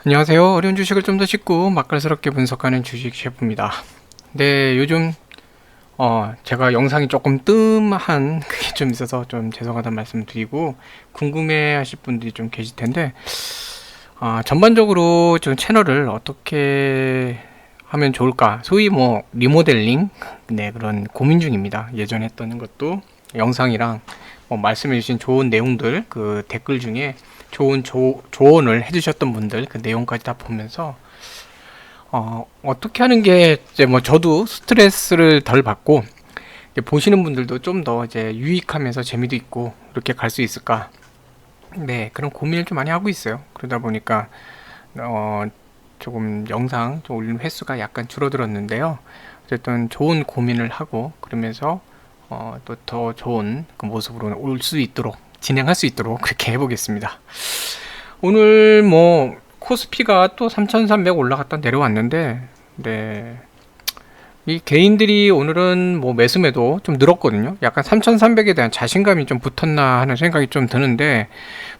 안녕하세요. 어려운 주식을 좀 더 쉽고 맛깔스럽게 분석하는 주식 셰프입니다. 네, 요즘 제가 영상이 조금 뜸한 그게 좀 있어서 좀 죄송하다는 말씀 드리고 궁금해 하실 분들이 좀 계실 텐데 전반적으로 좀 채널을 어떻게 하면 좋을까? 소위 뭐 리모델링 그런 고민 중입니다. 예전에 했던 것도 영상이랑 말씀해 주신 좋은 내용들 그 댓글 중에 좋은 조언을 해주셨던 분들 그 내용까지 다 보면서 어떻게 하는 게 이제 뭐 저도 스트레스를 덜 받고 이제 보시는 분들도 좀 더 이제 유익하면서 재미도 있고 이렇게 갈 수 있을까? 네, 그런 고민을 좀 많이 하고 있어요. 그러다 보니까 어, 조금 영상 좀 올리는 횟수가 약간 줄어들었는데요. 어쨌든 좋은 고민을 하고 그러면서 또 더 좋은 그 모습으로 올 수 있도록 진행할 수 있도록 그렇게 해보겠습니다. 오늘 뭐 코스피가 또 3,300 올라갔다 내려왔는데 네. 이 개인들이 오늘은 뭐 매수매도 좀 늘었거든요. 약간 3,300에 대한 자신감이 좀 붙었나 하는 생각이 좀 드는데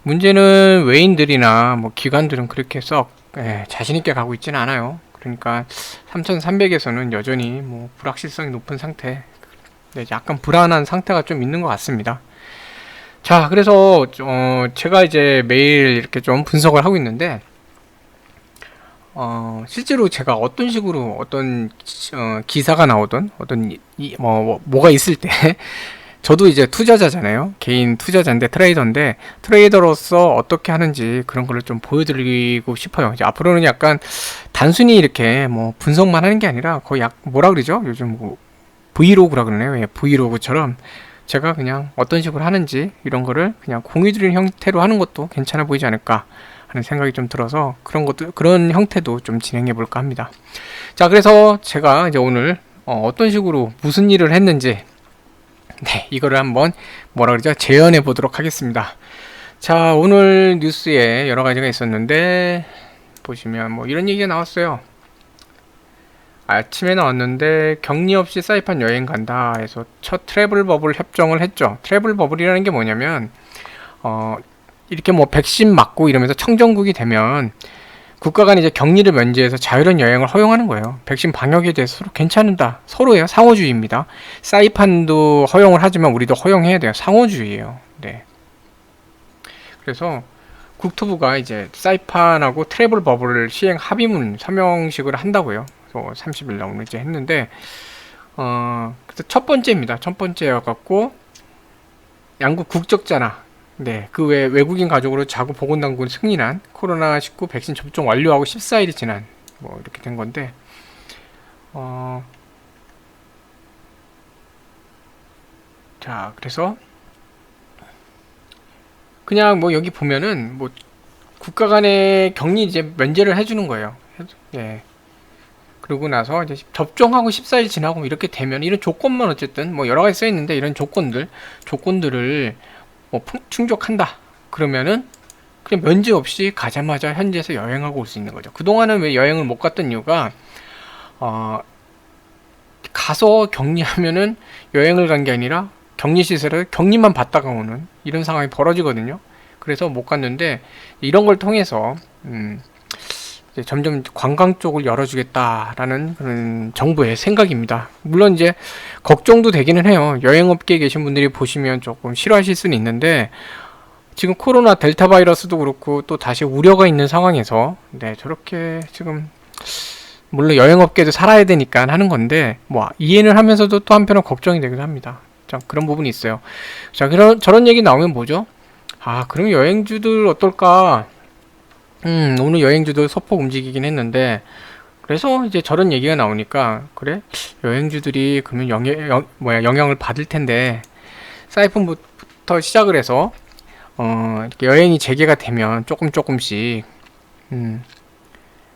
문제는 외인들이나 뭐 기관들은 그렇게 썩 자신 있게 가고 있지는 않아요. 그러니까 3,300에서는 여전히 뭐 불확실성이 높은 상태, 네, 약간 불안한 상태가 좀 있는 것 같습니다. 자, 그래서 제가 이제 매일 이렇게 좀 분석을 하고 있는데 실제로 제가 어떤 식으로 어떤 기사가 나오던 어떤 뭐가 있을 때 저도 이제 투자자잖아요. 개인 투자자인데 트레이더인데 트레이더로서 어떻게 하는지 그런 거를 좀 보여드리고 싶어요. 이제 앞으로는 약간 단순히 이렇게 뭐 분석만 하는 게 아니라 거의 뭐라 그러죠? 요즘 뭐 브이로그라 그러네요. 예, 브이로그처럼 제가 그냥 어떤 식으로 하는지 이런 거를 그냥 공유 드리는 형태로 하는 것도 괜찮아 보이지 않을까 하는 생각이 좀 들어서 그런 형태도 좀 진행해 볼까 합니다. 자, 그래서 제가 이제 오늘 어떤 식으로 무슨 일을 했는지 네, 이거를 한번 뭐라 그러죠? 재현해 보도록 하겠습니다. 자, 오늘 뉴스에 여러 가지가 있었는데 보시면 뭐 이런 얘기가 나왔어요. 아침에 나왔는데 격리 없이 사이판 여행 간다 해서 첫 트래블 버블 협정을 했죠. 트래블 버블이라는 게 뭐냐면 이렇게 뭐 백신 맞고 이러면서 청정국이 되면 국가 간 이제 격리를 면제해서 자유로운 여행을 허용하는 거예요. 백신 방역에 대해서 서로 괜찮다. 서로예요. 상호주의입니다. 사이판도 허용을 하지만 우리도 허용해야 돼요. 상호주의예요. 네. 그래서 국토부가 이제 사이판하고 트래블 버블을 시행 합의문 서명식을 한다고요. 30일 날 오늘 이제 했는데 그래서 첫 번째입니다. 첫 번째여갖고 양국 국적자나 네, 그 외 외국인 가족으로 자국 보건당국은 승인한 코로나19 백신 접종 완료하고 14일이 지난 뭐 이렇게 된 건데 자, 그래서 그냥 뭐 여기 보면은 뭐 국가 간의 격리 이제 면제를 해주는 거예요. 예. 그러고 나서 이제 접종하고 14일 지나고 이렇게 되면 이런 조건만 어쨌든 뭐 여러 가지 써 있는데 이런 조건들을 뭐 충족한다. 그러면은 그냥 면제 없이 가자마자 현지에서 여행하고 올 수 있는 거죠. 그동안은 왜 여행을 못 갔던 이유가 가서 격리하면은 여행을 간 게 아니라 격리 시설을 격리만 받다가 오는 이런 상황이 벌어지거든요. 그래서 못 갔는데 이런 걸 통해서 이제 점점 관광 쪽을 열어주겠다라는 그런 정부의 생각입니다. 물론 이제 걱정도 되기는 해요. 여행업계에 계신 분들이 보시면 조금 싫어하실 수는 있는데 지금 코로나 델타 바이러스도 그렇고 또 다시 우려가 있는 상황에서 네, 저렇게 지금 물론 여행업계도 살아야 되니까 하는 건데 뭐 이해는 하면서도 또 한편은 걱정이 되기도 합니다. 자, 그런 부분이 있어요. 자, 저런 얘기 나오면 뭐죠? 그럼 여행주들 어떨까? 오늘 여행주도 소폭 움직이긴 했는데 그래서 이제 저런 얘기가 나오니까 그래 여행주들이 그러면 영향을 받을 텐데 사이폰부터 시작을 해서 이렇게 여행이 재개가 되면 조금씩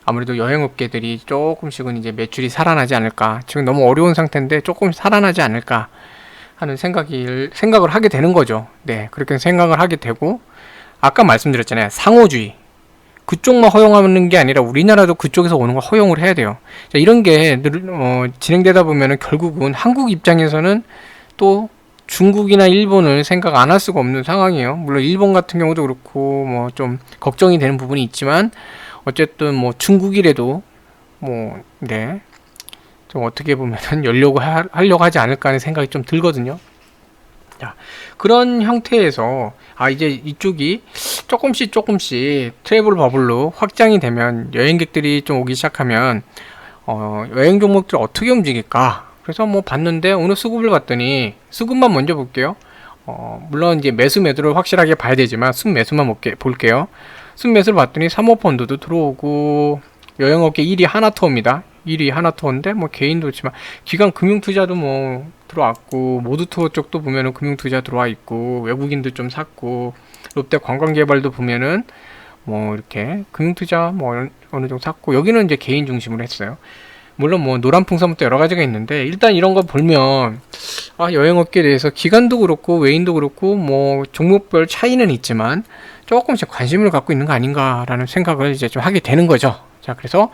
아무래도 여행업계들이 조금씩은 이제 매출이 살아나지 않을까. 지금 너무 어려운 상태인데 조금 살아나지 않을까 하는 생각을 하게 되는 거죠. 네, 그렇게 생각을 하게 되고 아까 말씀드렸잖아요. 상호주의. 그쪽만 허용하는 게 아니라 우리나라도 그쪽에서 오는 걸 허용을 해야 돼요. 자, 이런 게 진행되다 보면은 결국은 한국 입장에서는 또 중국이나 일본을 생각 안 할 수가 없는 상황이에요. 물론 일본 같은 경우도 그렇고 뭐 좀 걱정이 되는 부분이 있지만 어쨌든 뭐 중국이라도 뭐, 네. 좀 어떻게 보면은 하려고 하지 않을까 하는 생각이 좀 들거든요. 자, 그런 형태에서 이제 이쪽이 조금씩 트래블 버블로 확장이 되면 여행객들이 좀 오기 시작하면 여행 종목들 어떻게 움직일까? 그래서 뭐 봤는데 오늘 수급을 봤더니 수급만 먼저 볼게요. 물론 이제 매수 매도를 확실하게 봐야 되지만 순매수만 볼게요. 순매수를 봤더니 사모펀드도 들어오고 여행업계 1위 하나투어입니다. 1위 하나투어인데 뭐 개인도 그렇지만 기관 금융투자도 뭐 들어왔고 모두투어 쪽도 보면은 금융투자 들어와 있고 외국인들 좀 샀고 롯데 관광개발도 보면은 뭐 이렇게 금융투자 뭐 어느 정도 샀고 여기는 이제 개인 중심으로 했어요. 물론 뭐 노란풍선부터 여러 가지가 있는데 일단 이런 거 보면 여행업계에 대해서 기관도 그렇고 외인도 그렇고 뭐 종목별 차이는 있지만 조금씩 관심을 갖고 있는 거 아닌가라는 생각을 이제 좀 하게 되는 거죠. 자, 그래서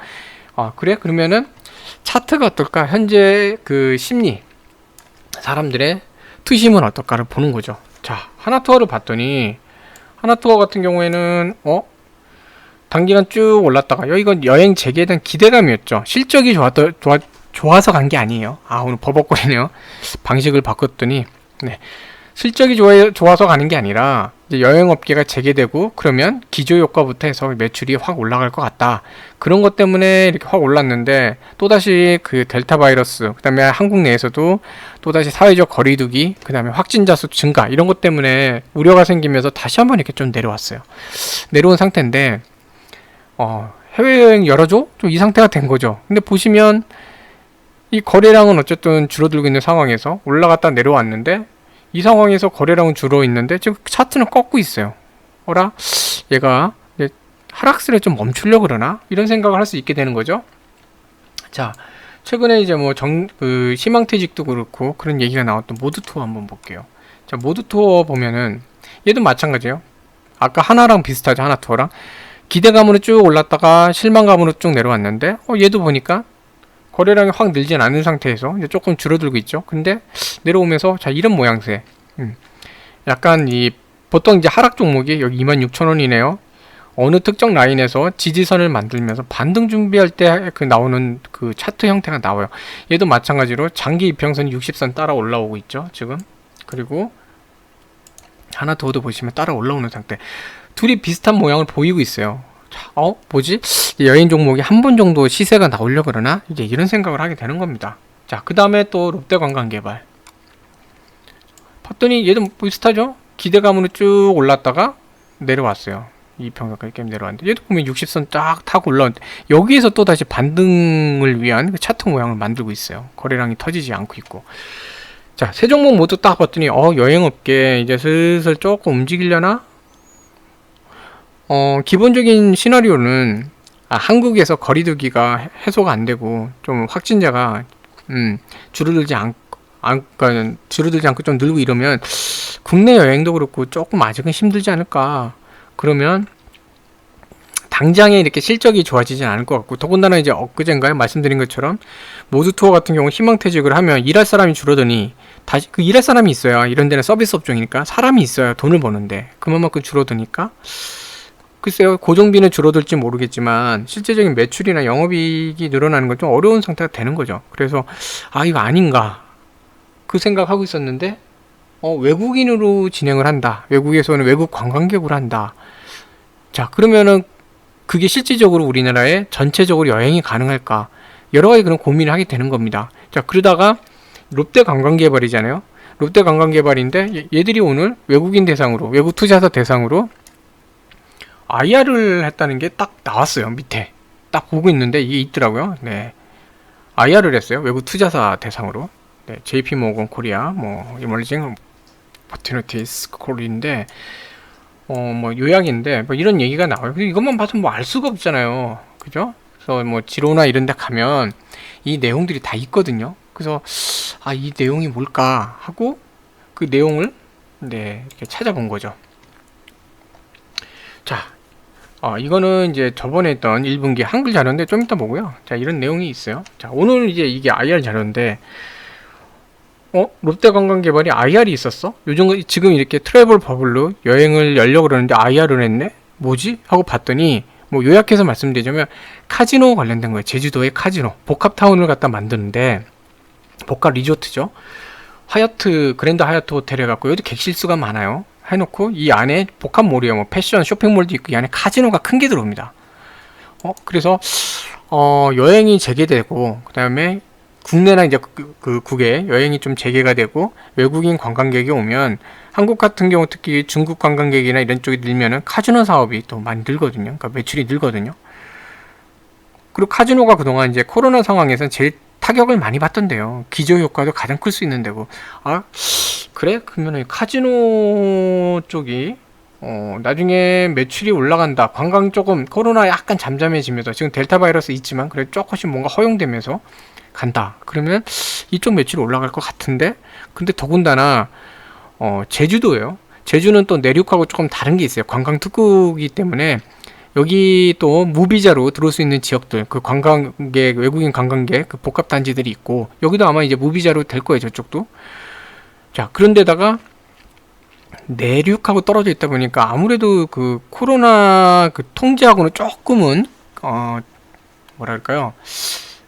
그래? 그러면은 차트가 어떨까? 현재 그 심리 사람들의 투심은 어떨까를 보는 거죠. 자, 하나투어를 봤더니 하나투어 같은 경우에는 단기간 쭉 올랐다가 이건 여행 재개에 대한 기대감이었죠. 실적이 좋아서 간 게 아니에요. 오늘 버벅거리네요. 방식을 바꿨더니 네. 실적이 좋아서 가는 게 아니라 이제 여행업계가 재개되고 그러면 기저효과부터 해서 매출이 확 올라갈 것 같다. 그런 것 때문에 이렇게 확 올랐는데 또다시 그 델타 바이러스, 그 다음에 한국 내에서도 또다시 사회적 거리두기, 그 다음에 확진자 수 증가 이런 것 때문에 우려가 생기면서 다시 한번 이렇게 좀 내려왔어요. 내려온 상태인데 해외여행 열어줘? 좀 이 상태가 된 거죠. 근데 보시면 이 거래량은 어쨌든 줄어들고 있는 상황에서 올라갔다 내려왔는데 이 상황에서 거래량은 줄어 있는데 지금 차트는 꺾고 있어요. 얘가 하락세를 좀 멈추려고 그러나? 이런 생각을 할 수 있게 되는 거죠. 자, 최근에 이제 뭐 희망퇴직도 그렇고 그런 얘기가 나왔던 모드투어 한번 볼게요. 자, 모드투어 보면은 얘도 마찬가지예요. 아까 하나랑 비슷하죠. 하나투어랑. 기대감으로 쭉 올랐다가 실망감으로 쭉 내려왔는데 얘도 보니까 거래량이 확 늘진 않은 상태에서 이제 조금 줄어들고 있죠. 근데 내려오면서 자, 이런 모양새. 약간 보통 이제 하락 종목이 여기 26,000원이네요. 어느 특정 라인에서 지지선을 만들면서 반등 준비할 때 나오는 그 차트 형태가 나와요. 얘도 마찬가지로 장기 이평선 60선 따라 올라오고 있죠. 지금. 그리고 하나 더도 보시면 따라 올라오는 상태. 둘이 비슷한 모양을 보이고 있어요. 뭐지? 여행 종목이 한 번 정도 시세가 나오려 그러나? 이제 이런 생각을 하게 되는 겁니다. 자, 그 다음에 또 롯데관광개발. 봤더니 얘도 비슷하죠? 기대감으로 쭉 올랐다가 내려왔어요. 이평선까지 게임 내려왔는데 얘도 보면 60선 딱 타고 올라오는데 여기에서 또 다시 반등을 위한 그 차트 모양을 만들고 있어요. 거래량이 터지지 않고 있고. 자, 세 종목 모두 딱 봤더니 여행업계 이제 슬슬 조금 움직이려나? 기본적인 시나리오는 한국에서 거리두기가 해소가 안 되고 좀 확진자가 줄어들지 않고 좀 늘고 이러면 국내 여행도 그렇고 조금 아직은 힘들지 않을까. 그러면 당장에 이렇게 실적이 좋아지진 않을 것 같고 더군다나 이제 엊그젠가요 말씀드린 것처럼 모두투어 같은 경우 희망퇴직을 하면 일할 사람이 줄어드니 다시 그 일할 사람이 있어야 이런 데는 서비스 업종이니까 사람이 있어야 돈을 버는데 그만큼 줄어드니까 글쎄요, 고정비는 줄어들지 모르겠지만 실제적인 매출이나 영업이익이 늘어나는 건 좀 어려운 상태가 되는 거죠. 그래서 이거 아닌가 그 생각하고 있었는데 외국인으로 진행을 한다. 외국에서는 외국 관광객으로 한다. 자, 그러면은 그게 실질적으로 우리나라에 전체적으로 여행이 가능할까? 여러 가지 그런 고민을 하게 되는 겁니다. 자, 그러다가 롯데관광개발이잖아요. 롯데관광개발인데 얘들이 오늘 외국인 대상으로 외국 투자사 대상으로 IR을 했다는 게 딱 나왔어요. 밑에 딱 보고 있는데 이게 있더라고요. 네, IR을 했어요. 외국 투자사 대상으로. 네, JP모건 코리아 뭐 이머징 오퍼튜니티스 콜인데 뭐 요약인데 뭐 이런 얘기가 나와요. 이것만 봐서 뭐 알 수가 없잖아요. 그죠? 그래서 뭐 지로나 이런 데 가면 이 내용들이 다 있거든요. 그래서 이 내용이 뭘까 하고 그 내용을 이렇게 찾아본 거죠. 자, 이거는 이제 저번에 했던 1분기 한글 자료인데 좀 이따 보고요. 자, 이런 내용이 있어요. 자, 오늘 이제 이게 IR 자료인데 롯데관광개발이 IR이 있었어? 요즘 지금 이렇게 트래블 버블로 여행을 열려고 그러는데 IR을 했네? 뭐지? 하고 봤더니 뭐 요약해서 말씀드리자면 카지노 관련된 거예요. 제주도의 카지노 복합타운을 갖다 만드는데 복합 리조트죠. 하얏트 그랜드 하얏트 호텔 해갖고 여기 객실수가 많아요. 해놓고 이 안에 복합몰이에요. 뭐 패션 쇼핑몰도 있고 이 안에 카지노가 큰 게 들어옵니다. 그래서 여행이 재개되고 그 다음에 국내나 이제 그 국외 여행이 좀 재개가 되고 외국인 관광객이 오면 한국 같은 경우 특히 중국 관광객이나 이런 쪽이 늘면은 카지노 사업이 또 많이 늘거든요. 그러니까 매출이 늘거든요. 그리고 카지노가 그동안 이제 코로나 상황에서 제일 타격을 많이 받던데요. 기저 효과도 가장 클 수 있는 데고. 그래? 그러면 카지노 쪽이 나중에 매출이 올라간다. 관광 조금 코로나 약간 잠잠해지면서 지금 델타 바이러스 있지만 그래 조금씩 뭔가 허용되면서 간다. 그러면 이쪽 매출이 올라갈 것 같은데 근데 더군다나 제주도예요. 제주는 또 내륙하고 조금 다른 게 있어요. 관광 특구이기 때문에 여기 또 무비자로 들어올 수 있는 지역들, 그 관광객, 외국인 관광객, 그 복합 단지들이 있고, 여기도 아마 이제 무비자로 될 거예요, 저쪽도. 자, 그런데다가 내륙하고 떨어져 있다 보니까 아무래도 그 코로나 그 통제하고는 조금은, 뭐랄까요.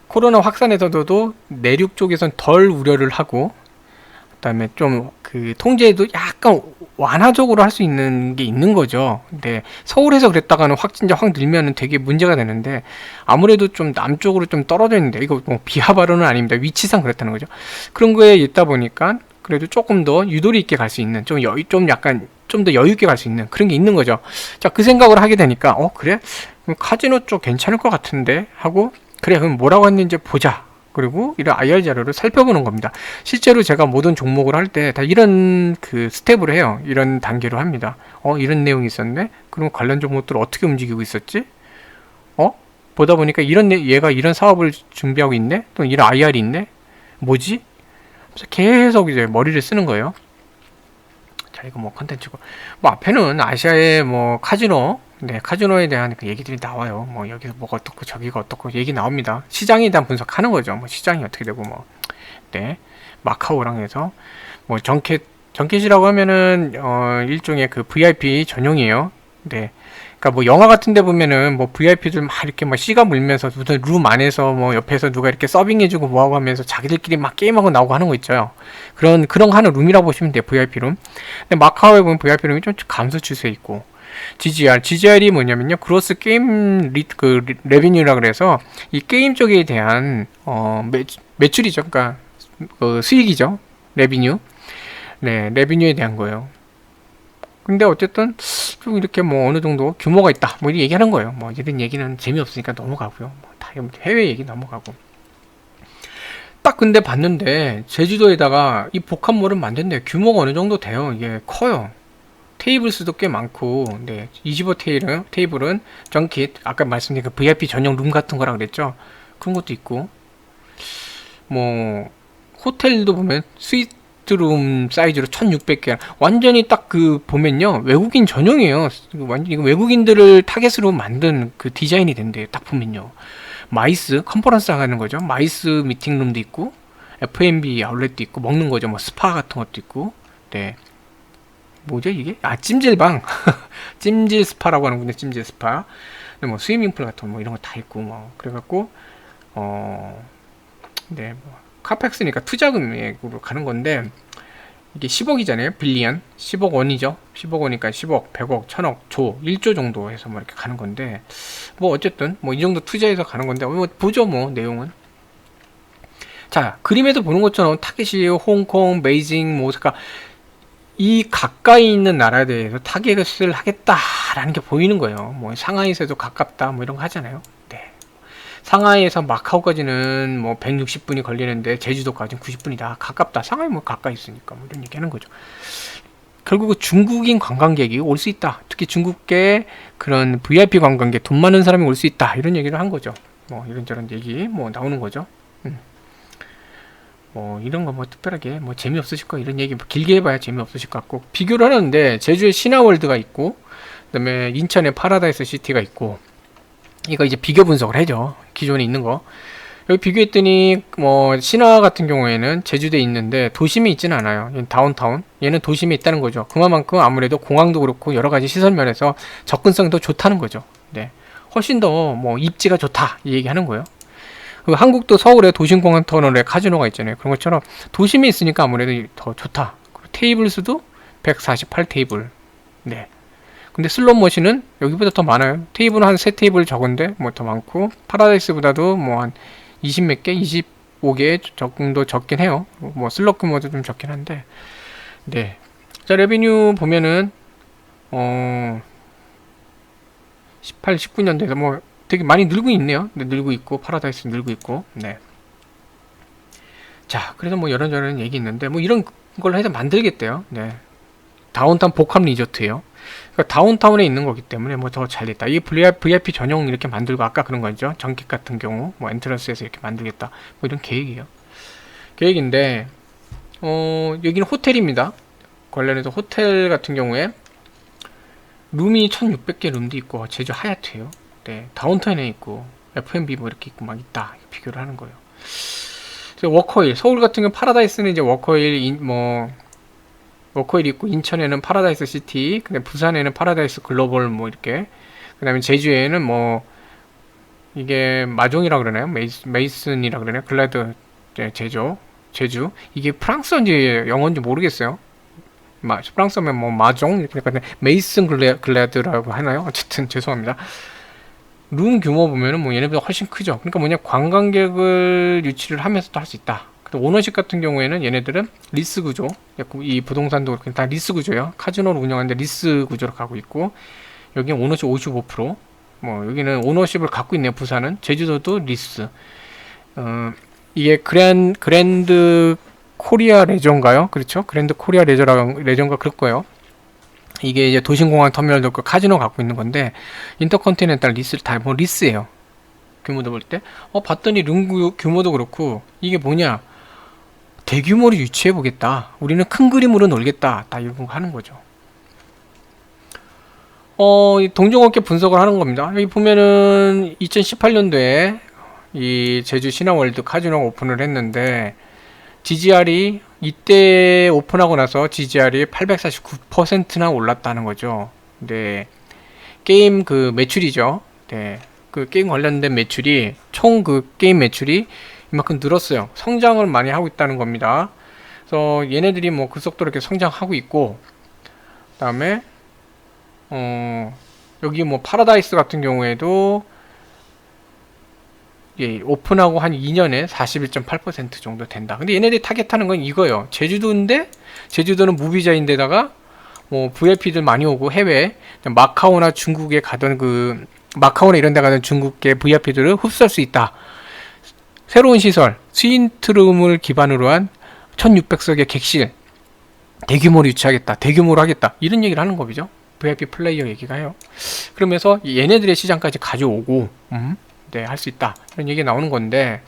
코로나 확산에서도 내륙 쪽에선 덜 우려를 하고, 그 다음에 좀 그 통제도 약간 완화적으로 할 수 있는 게 있는 거죠. 근데 서울에서 그랬다가는 확진자 확 늘면은 되게 문제가 되는데 아무래도 좀 남쪽으로 좀 떨어져 있는데 이거 뭐 비하 발언은 아닙니다. 위치상 그렇다는 거죠. 그런 거에 있다 보니까 그래도 조금 더 유도리 있게 갈 수 있는 좀 약간 좀 더 여유 있게 갈 수 있는 그런 게 있는 거죠. 자, 그 생각을 하게 되니까 그래? 그럼 카지노 쪽 괜찮을 것 같은데 하고 그래 그럼 뭐라고 했는지 보자. 그리고 이런 IR 자료를 살펴보는 겁니다. 실제로 제가 모든 종목을 할 때 다 이런 그 스텝으로 해요. 이런 단계로 합니다. 이런 내용이 있었네? 그럼 관련 종목들 어떻게 움직이고 있었지? 보다 보니까 얘가 이런 사업을 준비하고 있네? 또 이런 IR이 있네? 뭐지? 그래서 계속 이제 머리를 쓰는 거예요. 자, 이거 뭐 컨텐츠고. 뭐 앞에는 아시아의 뭐 카지노, 네, 카지노에 대한 그 얘기들이 나와요. 뭐 여기서 뭐가 어떻고 저기가 어떻고 얘기 나옵니다. 시장에 대한 분석하는 거죠. 뭐 시장이 어떻게 되고 네, 마카오랑 해서 뭐 정켓이라고 하면은 일종의 그 VIP 전용이에요. 네. 그러니까 뭐 영화 같은 데 보면은 뭐 VIP들 막 이렇게 막 씨가 물면서 무슨 룸 안에서 뭐 옆에서 누가 이렇게 서빙해주고 뭐하고 하면서 자기들끼리 막 게임하고 나오고 하는 거 있죠. 그런 거 하는 룸이라고 보시면 돼요. VIP 룸. 근데 마카오에 보면 VIP 룸이 좀 감소 추세에 있고 GGR이 뭐냐면요. 그로스 게임 레비뉴라 그래서 이 게임 쪽에 대한 매출이죠. 그러니까 수익이죠. 레비뉴. 네, 레비뉴에 대한 거예요. 근데 어쨌든 좀 이렇게 뭐 어느 정도 규모가 있다 뭐 이렇게 얘기하는 거예요. 뭐 이런 얘기는 재미없으니까 넘어가고요. 뭐 다 해외 얘기 넘어가고. 딱 근데 봤는데 제주도에다가 이 복합몰을 만든데 규모가 어느 정도 돼요. 이게 커요. 테이블 수도 꽤 많고, 네, 25 테이블은 정킷 아까 말씀드린 그 VIP 전용 룸 같은 거라 그랬죠. 그런 것도 있고, 뭐 호텔도 보면 스위트룸 사이즈로 1600개 완전히 딱 그 보면요 외국인 전용이에요. 완전 이거 외국인들을 타겟으로 만든 그 디자인이 된대요. 딱 보면요 마이스 컨퍼런스 하는 거죠. 마이스 미팅룸도 있고 F&B 아울렛도 있고 먹는 거죠. 뭐 스파 같은 것도 있고. 네, 뭐죠 이게? 찜질방 찜질 스파라고 하는군요. 찜질 스파. 뭐 스위밍풀 같은 뭐 이런 거 다 있고 뭐 그래갖고 네, 뭐 카펙스니까 투자 금액으로 가는 건데 이게 10억이잖아요. 빌리언 10억 원이죠. 10억 원이니까 10억, 100억, 1000억, 조 1조 정도 해서 뭐 이렇게 가는 건데 뭐 어쨌든 뭐 이 정도 투자해서 가는 건데 뭐 보죠 뭐 내용은. 자, 그림에도 보는 것처럼 타겟이 홍콩, 베이징 뭐 그러니까 이 가까이 있는 나라에 대해서 타겟을 하겠다라는 게 보이는 거예요. 뭐 상하이에서도 가깝다 뭐 이런 거 하잖아요. 네. 상하이에서 마카오까지는 뭐 160분이 걸리는데 제주도까지는 90분이다. 가깝다. 상하이 뭐 가까이 있으니까 뭐 이런 얘기 하는 거죠. 결국 중국인 관광객이 올 수 있다. 특히 중국계 그런 VIP 관광객 돈 많은 사람이 올 수 있다. 이런 얘기를 한 거죠. 뭐 이런저런 얘기 뭐 나오는 거죠. 뭐 이런 거 뭐 특별하게 뭐 재미없으실 거 이런 얘기 뭐 길게 해봐야 재미없으실 것 같고 비교를 하는데 제주에 신화월드가 있고 그다음에 인천에 파라다이스 시티가 있고 이거 이제 비교 분석을 해죠. 기존에 있는 거 여기 비교했더니 뭐 신화 같은 경우에는 제주도에 있는데 도심에 있지는 않아요. 다운타운 얘는 도심에 있다는 거죠. 그만큼 아무래도 공항도 그렇고 여러 가지 시설 면에서 접근성이 더 좋다는 거죠. 네. 훨씬 더 뭐 입지가 좋다 이 얘기하는 거예요. 그리고 한국도 서울에 도심공항 터널에 카지노가 있잖아요. 그런 것처럼 도심에 있으니까 아무래도 더 좋다. 그리고 테이블 수도 148 테이블. 네. 근데 슬롯 머신은 여기보다 더 많아요. 테이블은 한 3테이블 적은데 뭐 더 많고, 파라다이스보다도 뭐 한 20 몇 개, 25개 정도 적긴 해요. 뭐 슬롯 규모도 좀 적긴 한데. 네. 자, 레비뉴 보면은 18, 19년도에서 뭐 되게 많이 늘고 있네요. 네, 늘고 있고 파라다이스 늘고 있고. 네. 자, 그래서 뭐 이런저런 얘기 있는데 뭐 이런 걸로 해서 만들겠대요. 네. 다운타운 복합 리조트예요. 그러니까 다운타운에 있는 거기 때문에 뭐 더 잘 됐다. 이게 VIP 전용 이렇게 만들고, 아까 그런 거죠. 전객 같은 경우 뭐 엔트런스에서 이렇게 만들겠다. 뭐 이런 계획이에요. 계획인데 여기는 호텔입니다. 관련해서 호텔 같은 경우에 룸이 1600개 룸도 있고 제주 하얏트예요. 네, 다운타운에 있고 F&B 뭐 이렇게 있고 막 있다. 비교를 하는 거예요. 워커힐, 서울 같은 경우 파라다이스는 이제 워커힐 워커힐 있고, 인천에는 파라다이스 시티, 근데 부산에는 파라다이스 글로벌 뭐 이렇게, 그다음에 제주에는 뭐 이게 마종이라 그러나요? 메이슨이라 그러나요? 글라드. 네, 제주 이게 프랑스인지 영어인지 모르겠어요. 프랑스면 뭐 마종 이렇게, 메이슨 글라드라고 하나요? 어쨌든 죄송합니다. 룸 규모 보면은 뭐 얘네보다 훨씬 크죠. 그러니까 뭐냐, 관광객을 유치를 하면서도 할 수 있다. 오너십 같은 경우에는 얘네들은 리스 구조, 이 부동산도 다 리스 구조예요. 카지노를 운영하는데 리스 구조로 가고 있고, 여기는 오너십 55%, 뭐 여기는 오너십을 갖고 있네요. 부산은. 제주도도 리스. 이게 그랜드 코리아 레저인가요? 그렇죠? 그랜드 코리아 레저인가 그럴 거예요. 이게 이제 도심공항 터미널도 그 카지노 갖고 있는 건데, 인터컨티넨탈 리스를 다 뭐 리스예요. 규모도 볼 때. 봤더니 룸 규모도 그렇고, 이게 뭐냐, 대규모로 유치해 보겠다. 우리는 큰 그림으로 놀겠다. 딱 이런 거 하는 거죠. 동종업계 분석을 하는 겁니다. 여기 보면은 2018년도에 이 제주 신화월드 카지노가 오픈을 했는데, GGR이 이때 오픈하고 나서 GGR이 849%나 올랐다는 거죠. 네. 게임 그 매출이죠. 네. 그 게임 관련된 매출이, 총 그 게임 매출이 이만큼 늘었어요. 성장을 많이 하고 있다는 겁니다. 그래서 얘네들이 뭐 그 속도로 이렇게 성장하고 있고, 그 다음에 여기 뭐 파라다이스 같은 경우에도 예, 오픈하고 한 2년에 41.8% 정도 된다. 근데 얘네들이 타겟하는 건 이거예요. 제주도인데, 제주도는 무비자인데다가 뭐 VIP들 많이 오고, 해외 마카오나 중국에 가던 마카오나 이런 데 가던 중국계 VIP들을 흡수할 수 있다. 새로운 시설, 스위트룸을 기반으로 한 1600석의 객실, 대규모로 유치하겠다, 대규모로 하겠다, 이런 얘기를 하는 거죠. VIP 플레이어 얘기가 해요. 그러면서 얘네들의 시장까지 가져오고, 네, 할 수 있다, 이런 얘기가 나오는 건데,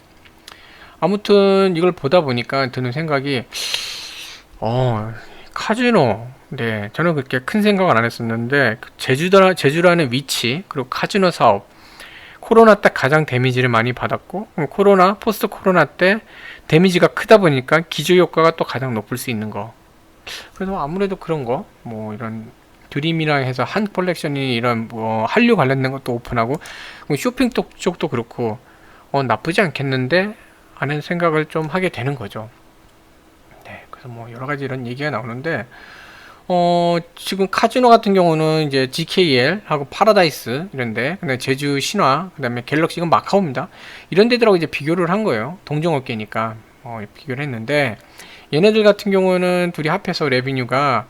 아무튼 이걸 보다 보니까 드는 생각이, 카지노, 네, 저는 그렇게 큰 생각은 안 했었는데, 제주라는 위치, 그리고 카지노 사업, 코로나 때 가장 데미지를 많이 받았고, 포스트 코로나 때 데미지가 크다 보니까 기저효과가 또 가장 높을 수 있는 거. 그래서 아무래도 그런 거, 뭐 이런 드림이랑 해서 한 컬렉션이 이런 뭐 한류 관련된 것도 오픈하고, 쇼핑 쪽도 그렇고, 나쁘지 않겠는데 하는 생각을 좀 하게 되는 거죠. 네, 그래서 뭐 여러 가지 이런 얘기가 나오는데, 지금 카지노 같은 경우는 이제 GKL 하고 파라다이스 이런데, 근데 제주 신화, 그 다음에 갤럭시, 이건 마카오입니다. 이런 데들하고 이제 비교를 한 거예요. 동종업계니까 비교를 했는데, 얘네들 같은 경우는 둘이 합해서 레비뉴가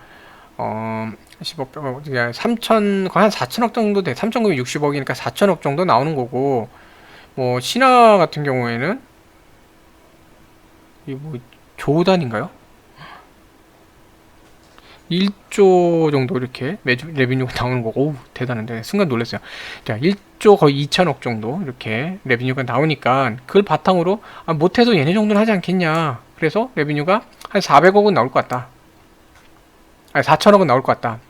10억, 3천, 거의 한 4천억 정도 돼. 3,960억이니까 4천억 정도 나오는 거고, 뭐 신화 같은 경우에는 이 뭐 조단인가요? 1조 정도 이렇게 레비뉴가 나오는 거고, 오, 대단한데 순간 놀랐어요. 자, 1조 거의 2천억 정도 이렇게 레비뉴가 나오니까, 그걸 바탕으로 못해도 얘네 정도는 하지 않겠냐, 그래서 레비뉴가 한 400억은 나올 것 같다, 아니 4천억은 나올 것 같다,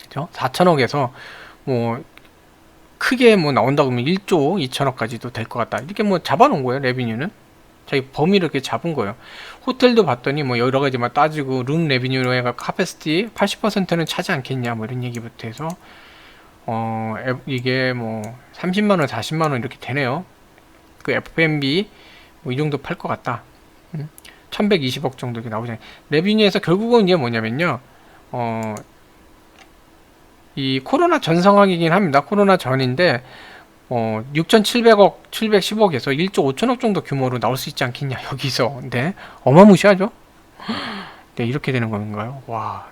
그죠? 4천억에서 뭐 크게 뭐 나온다 그러면 1조 2천억까지도 될 것 같다, 이렇게 뭐 잡아놓은 거예요. 레비뉴는 자기 범위를 이렇게 잡은 거예요. 호텔도 봤더니 뭐 여러 가지 막 따지고, 룸 레비뉴로 해가 카패시티 80%는 차지 않겠냐, 뭐 이런 얘기부터 해서 이게 뭐 30만원 40만원 이렇게 되네요. 그 F&B 뭐 이 정도 팔 것 같다. 1120억 정도 이렇게 나오잖아요. 레비뉴에서 결국은 이게 뭐냐면요, 이 코로나 전 상황이긴 합니다. 코로나 전인데 6,700억 710억에서 1조 5천억 정도 규모로 나올 수 있지 않겠냐 여기서. 네, 어마무시하죠. 네, 이렇게 되는 건가요? 와,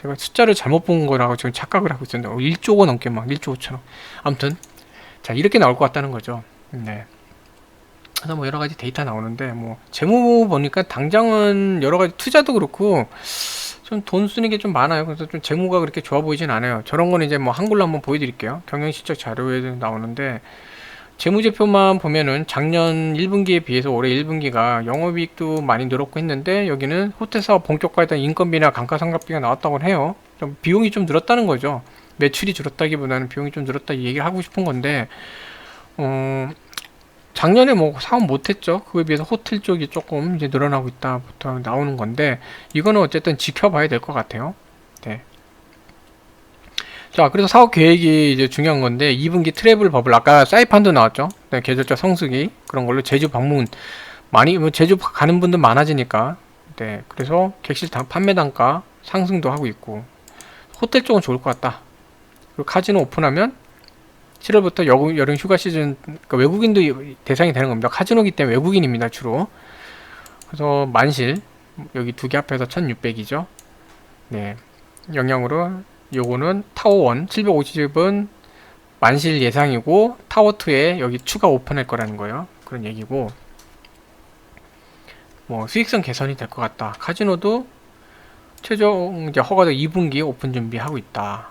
제가 숫자를 잘못 본 거라고 지금 착각을 하고 있었는데 1조가 넘게 막 1조 5천억. 아무튼 자, 이렇게 나올 것 같다는 거죠. 네. 그래서 뭐 여러 가지 데이터 나오는데, 뭐 재무 보니까 당장은 여러 가지 투자도 그렇고 좀 돈 쓰는 게 좀 많아요. 그래서 좀 재무가 그렇게 좋아 보이진 않아요. 저런 거는 이제 뭐 한글로 한번 보여드릴게요. 경영실적 자료에 나오는데, 재무제표만 보면은 작년 1분기에 비해서 올해 1분기가 영업이익도 많이 늘었고 했는데, 여기는 호텔 사업 본격화에다 인건비나 감가상각비가 나왔다고 해요. 좀 비용이 좀 늘었다는 거죠. 매출이 줄었다기보다는 비용이 좀 늘었다 이 얘기를 하고 싶은 건데, 작년에 뭐 사업 못했죠. 그에 비해서 호텔 쪽이 조금 이제 늘어나고 있다부터 나오는 건데, 이거는 어쨌든 지켜봐야 될 것 같아요. 네. 자, 그래서 사업 계획이 이제 중요한 건데, 2분기 트래블 버블, 아까 사이판도 나왔죠. 네, 계절적 성수기 그런 걸로 제주 방문 많이, 뭐 제주 가는 분들 많아지니까. 네, 그래서 객실 판매 단가 상승도 하고 있고, 호텔 쪽은 좋을 것 같다. 그리고 카지노 오픈하면 7월부터 여름 휴가 시즌, 그러니까 외국인도 대상이 되는 겁니다. 카지노기 때문에 외국인입니다, 주로. 그래서 만실, 여기 두 개 합해서 1600이죠. 네. 영향으로, 요거는 타워1, 750은 만실 예상이고, 타워2에 여기 추가 오픈할 거라는 거예요. 그런 얘기고, 뭐, 수익성 개선이 될 것 같다. 카지노도 최종 이제 허가도 2분기 오픈 준비하고 있다.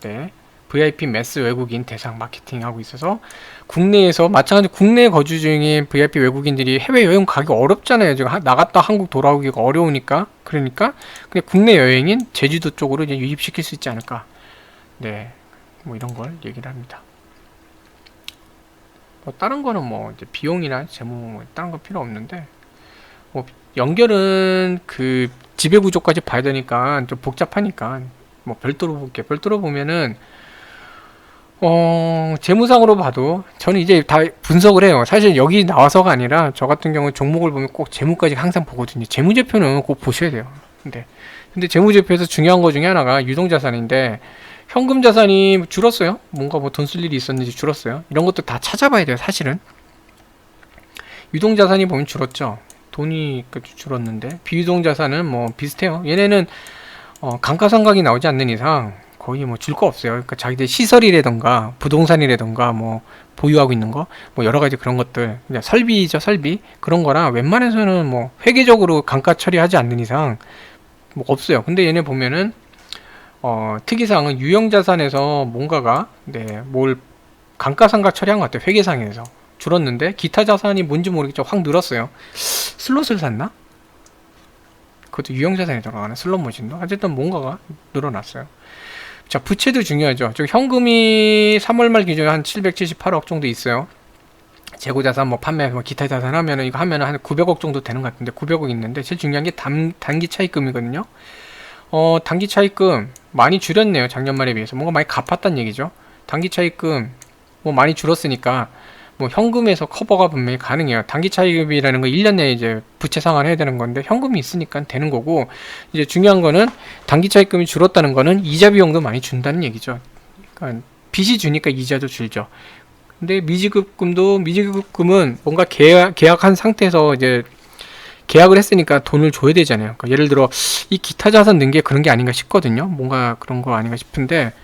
네. VIP 매스 외국인 대상 마케팅 하고 있어서, 국내에서 마찬가지로 국내에 거주 중인 VIP 외국인들이 해외여행 가기 어렵잖아요. 지금 나갔다 한국 돌아오기가 어려우니까. 그러니까 그냥 국내 여행인 제주도 쪽으로 이제 유입시킬 수 있지 않을까. 네, 뭐 이런 걸 얘기를 합니다. 뭐 다른 거는 뭐 이제 비용이나 재무 뭐 다른 거 필요 없는데, 뭐 연결은 그 지배구조까지 봐야 되니까 좀 복잡하니까 뭐 별도로 볼게. 별도로 보면은 재무상으로 봐도 저는 이제 다 분석을 해요. 사실 여기 나와서가 아니라 저 같은 경우 종목을 보면 꼭 재무까지 항상 보거든요. 재무제표는 꼭 보셔야 돼요. 근데 재무제표에서 중요한 거 중에 하나가 유동자산인데, 현금 자산이 줄었어요. 뭔가 뭐 돈 쓸 일이 있었는지 줄었어요. 이런 것도 다 찾아봐야 돼요. 사실은 유동자산이 보면 줄었죠. 돈이 줄었는데, 비유동자산은 뭐 비슷해요. 얘네는 감가상각이 나오지 않는 이상 거의 뭐 줄 거 없어요. 그러니까 자기들 시설이라던가 부동산이라던가 뭐 보유하고 있는 거, 뭐 여러 가지 그런 것들, 그냥 설비죠, 설비. 그런 거라 웬만해서는 뭐 회계적으로 감가 처리하지 않는 이상 뭐 없어요. 근데 얘네 보면은 특이사항은 유형자산에서 뭔가가 뭘 감가상각 처리한 것 같아요. 회계상에서 줄었는데, 기타 자산이 뭔지 모르겠죠. 확 늘었어요. 슬롯을 샀나? 그것도 유형자산에 들어가는 슬롯 머신도 어쨌든 뭔가가 늘어났어요. 자, 부채도 중요하죠. 즉 현금이 3월 말 기준에 한 778억 정도 있어요. 재고자산, 뭐 판매, 뭐 기타 자산 하면은, 이거 하면은 한 900억 정도 되는 것 같은데, 900억 있는데, 제일 중요한 게 단기 차입금이거든요. 단기 차입금 많이 줄였네요. 작년 말에 비해서 뭔가 많이 갚았다는 얘기죠. 단기 차입금 뭐 많이 줄었으니까 뭐 현금에서 커버가 분명히 가능해요. 단기 차입이라는 거 1년 내에 이제 부채 상환해야 되는 건데, 현금이 있으니까 되는 거고, 이제 중요한 거는 단기 차입금이 줄었다는 거는 이자 비용도 많이 준다는 얘기죠. 그러니까 빚이 주니까 이자도 줄죠. 근데 미지급금은 뭔가 계약한 상태에서 이제 계약을 했으니까 돈을 줘야 되잖아요. 그러니까 예를 들어 이 기타 자산 넣은 게 그런 게 아닌가 싶거든요. 뭔가 그런 거 아닌가 싶은데,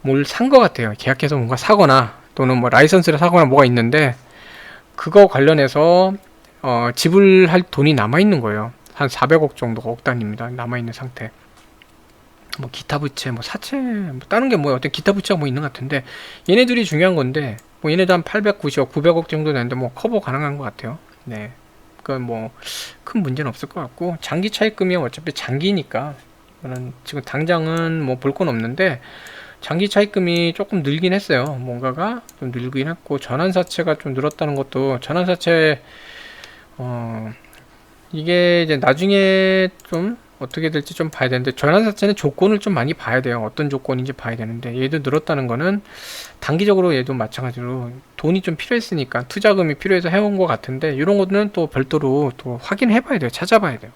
뭘 산 거 같아요. 계약해서 뭔가 사거나 또는 뭐 라이선스를 사거나 뭐가 있는데, 그거 관련해서 지불할 돈이 남아 있는 거예요. 한 400억 정도가 억 단위입니다. 남아 있는 상태. 뭐 기타 부채, 뭐 사채, 뭐 다른 게 뭐 어떤 기타 부채가 뭐 있는 것 같은데, 얘네들이 중요한 건데, 뭐 얘네도 한 890억, 900억 정도 되는데 뭐 커버 가능한 것 같아요. 네. 그건 뭐 큰 문제는 없을 것 같고, 장기 차입금이 어차피 장기니까 이거는 지금 당장은 뭐 볼 건 없는데, 장기 차입금이 조금 늘긴 했어요. 뭔가가 좀 늘긴 했고, 전환사채가 좀 늘었다는 것도, 전환사채 이게 이제 나중에 좀 어떻게 될지 좀 봐야 되는데, 전환 자체는 조건을 좀 많이 봐야 돼요. 어떤 조건인지 봐야 되는데, 얘도 늘었다는 거는 단기적으로 얘도 마찬가지로 돈이 좀 필요했으니까 투자금이 필요해서 해온 것 같은데, 이런 거는 또 별도로 또 확인해 봐야 돼요. 찾아봐야 돼요.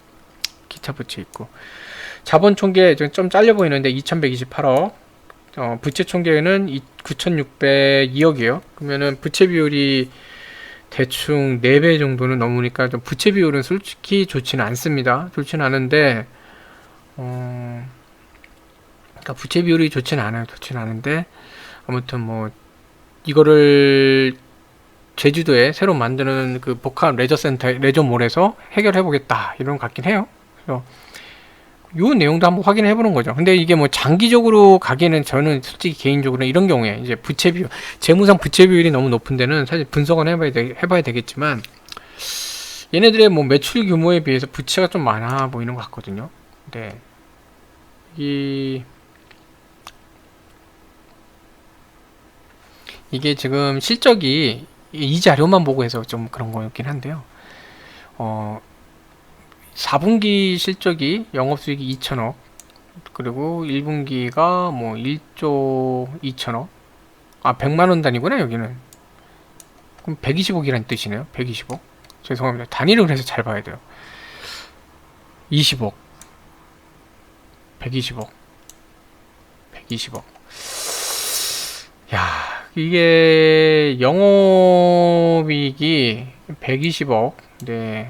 기타 부채 있고, 자본 총계 좀 잘려 보이는데 2128억, 부채 총계는 9602억이에요. 그러면은 부채 비율이 대충 4배 정도는 넘으니까 좀 부채 비율은 솔직히 좋지는 않습니다. 좋지는 않은데, 그러니까 부채 비율이 좋지는 않아요. 좋지는 않은데, 아무튼 뭐, 이거를 제주도에 새로 만드는 그 복합 레저센터, 레저몰에서 해결해 보겠다. 이런 것 같긴 해요. 그래서, 요 내용도 한번 확인해 보는 거죠. 근데 이게 뭐 장기적으로 가기에는 저는 솔직히 개인적으로 이런 경우에 이제 부채 비율, 재무상 부채 비율이 너무 높은 데는 사실 분석은 해봐야 되겠지만, 얘네들의 뭐 매출 규모에 비해서 부채가 좀 많아 보이는 것 같거든요. 네. 이게 지금 실적이 이 자료만 보고 해서 좀 그런 거였긴 한데요. 4분기 실적이 영업수익이 2천억, 그리고 1분기가 뭐 1조 2천억, 100만원 단위구나, 여기는. 그럼 120억이라는 뜻이네요. 120억. 죄송합니다. 단위를 그래서 잘 봐야 돼요. 20억, 120억, 120억. 야, 이게 영업이익이 120억. 네.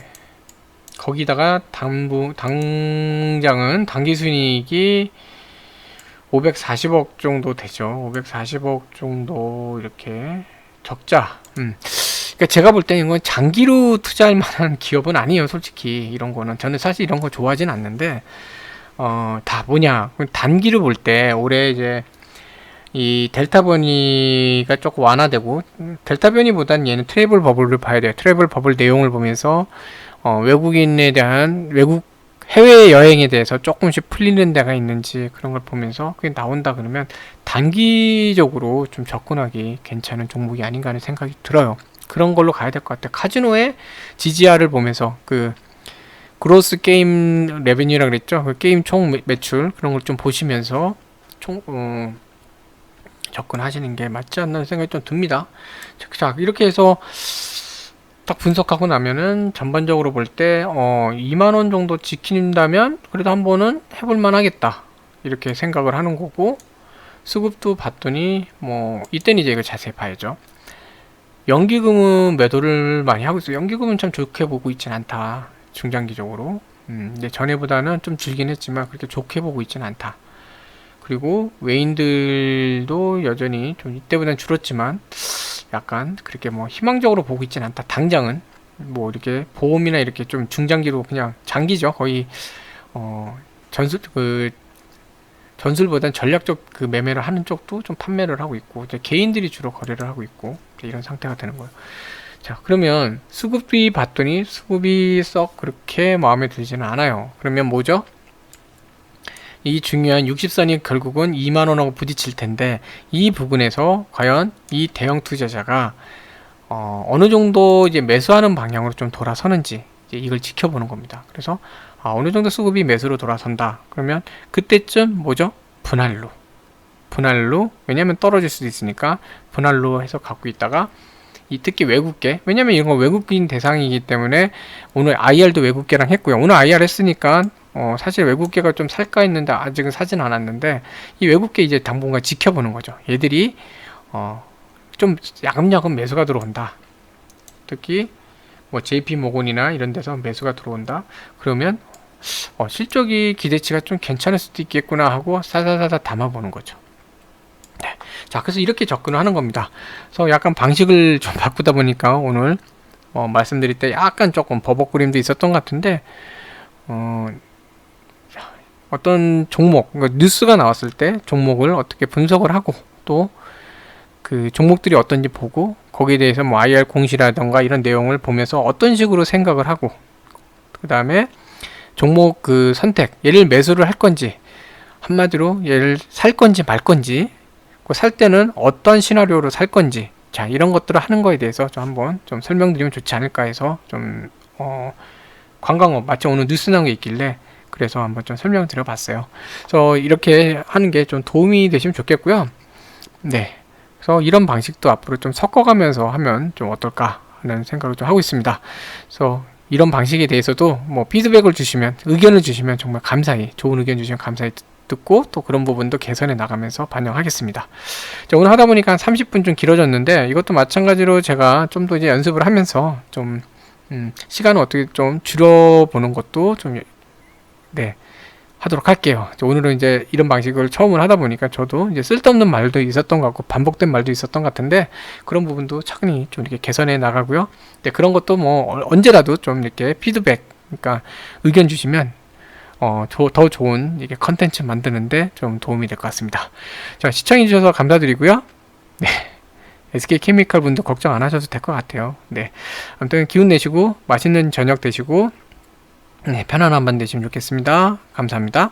거기다가 당장은 당기순이익이 540억 정도 되죠. 540억 정도 이렇게 적자. 그러니까 제가 볼 때는 이건 장기로 투자할 만한 기업은 아니에요. 솔직히 이런 거는 저는 사실 이런 거 좋아하진 않는데, 다 뭐냐, 단기로 볼 때 올해 이제 이 델타 변이가 조금 완화되고, 델타 변이보단 얘는 트래블 버블을 봐야 돼요. 트래블 버블 내용을 보면서 외국인에 대한 해외 여행에 대해서 조금씩 풀리는 데가 있는지 그런 걸 보면서 그게 나온다 그러면 단기적으로 좀 접근하기 괜찮은 종목이 아닌가 하는 생각이 들어요. 그런 걸로 가야 될 것 같아요. 카지노의 GGR을 보면서 그 그로스 게임 레베뉴라 그랬죠. 그 게임 총 매출 그런 걸 좀 보시면서 접근하시는 게 맞지 않나 생각이 좀 듭니다. 자, 이렇게 해서 딱 분석하고 나면은 전반적으로 볼 때 2만원 정도 지킨다면 그래도 한번은 해볼만 하겠다, 이렇게 생각을 하는 거고, 수급도 봤더니 뭐 이때는 이제 이걸 자세히 봐야죠. 연기금은 매도를 많이 하고 있어요. 연기금은 참 좋게 보고 있진 않다, 중장기적으로. 근데 전에보다는 좀 줄긴 했지만 그렇게 좋게 보고 있진 않다. 그리고 외인들도 여전히 좀 이때보다는 줄었지만 약간 그렇게 뭐 희망적으로 보고 있진 않다. 당장은 뭐 이렇게 보험이나 이렇게 좀 중장기로, 그냥 장기죠. 거의 전술보다는 전략적 그 매매를 하는 쪽도 좀 판매를 하고 있고, 이제 개인들이 주로 거래를 하고 있고, 이런 상태가 되는 거예요. 자, 그러면 수급이 봤더니 수급이 썩 그렇게 마음에 들지는 않아요. 그러면 뭐죠? 이 중요한 60선이 결국은 2만원하고 부딪힐 텐데, 이 부분에서 과연 이 대형 투자자가 어느 정도 이제 매수하는 방향으로 좀 돌아서는지, 이제 이걸 지켜보는 겁니다. 그래서 어느 정도 수급이 매수로 돌아선다 그러면 그때쯤 뭐죠? 분할로, 왜냐면 떨어질 수도 있으니까 분할로 해서 갖고 있다가, 이 특히 외국계, 왜냐면 이건 외국인 대상이기 때문에 오늘 IR도 외국계랑 했고요. 오늘 IR 했으니까 사실 외국계가 좀 살까 했는데 아직은 사진 않았는데, 이 외국계 이제 당분간 지켜보는 거죠. 얘들이 좀 야금야금 매수가 들어온다, 특히 뭐 JP 모건이나 이런 데서 매수가 들어온다 그러면 실적이 기대치가 좀 괜찮을 수도 있겠구나 하고 사사사사 담아보는 거죠. 네. 자, 그래서 이렇게 접근을 하는 겁니다. 그래서 약간 방식을 좀 바꾸다 보니까 오늘 말씀드릴 때 약간 조금 버벅거림도 있었던 것 같은데, 어떤 종목, 그러니까 뉴스가 나왔을 때 종목을 어떻게 분석을 하고, 또 그 종목들이 어떤지 보고, 거기에 대해서 뭐 IR 공시라던가 이런 내용을 보면서 어떤 식으로 생각을 하고, 그 다음에 종목 그 선택, 얘를 매수를 할 건지, 한마디로 얘를 살 건지 말 건지, 살 때는 어떤 시나리오로 살 건지, 자, 이런 것들을 하는 거에 대해서 좀 한번 좀 설명드리면 좋지 않을까 해서 좀 관광업, 마치 오늘 뉴스 나온 게 있길래 그래서 한번 좀 설명드려 봤어요. 그래서 이렇게 하는 게 좀 도움이 되시면 좋겠고요. 네. 그래서 이런 방식도 앞으로 좀 섞어가면서 하면 좀 어떨까 하는 생각을 좀 하고 있습니다. 그래서 이런 방식에 대해서도 뭐 피드백을 주시면, 의견을 주시면 정말 감사히, 좋은 의견 주시면 감사히 듣고, 또 그런 부분도 개선해 나가면서 반영하겠습니다. 자, 오늘 하다 보니까 한 30분 좀 길어졌는데, 이것도 마찬가지로 제가 좀 더 이제 연습을 하면서 좀 시간을 어떻게 좀 줄여보는 것도 좀, 네, 하도록 할게요. 오늘은 이제 이런 방식을 처음으로 하다 보니까 저도 이제 쓸데없는 말도 있었던 것 같고 반복된 말도 있었던 것 같은데, 그런 부분도 차근히 좀 이렇게 개선해 나가고요. 네, 그런 것도 뭐 언제라도 좀 이렇게 피드백, 그러니까 의견 주시면 더 좋은 이게 컨텐츠 만드는데 좀 도움이 될 것 같습니다. 자, 시청해 주셔서 감사드리고요. 네. SK케미칼 분도 걱정 안 하셔도 될 것 같아요. 네. 아무튼 기운 내시고 맛있는 저녁 되시고, 네, 편안한 밤 되시면 좋겠습니다. 감사합니다.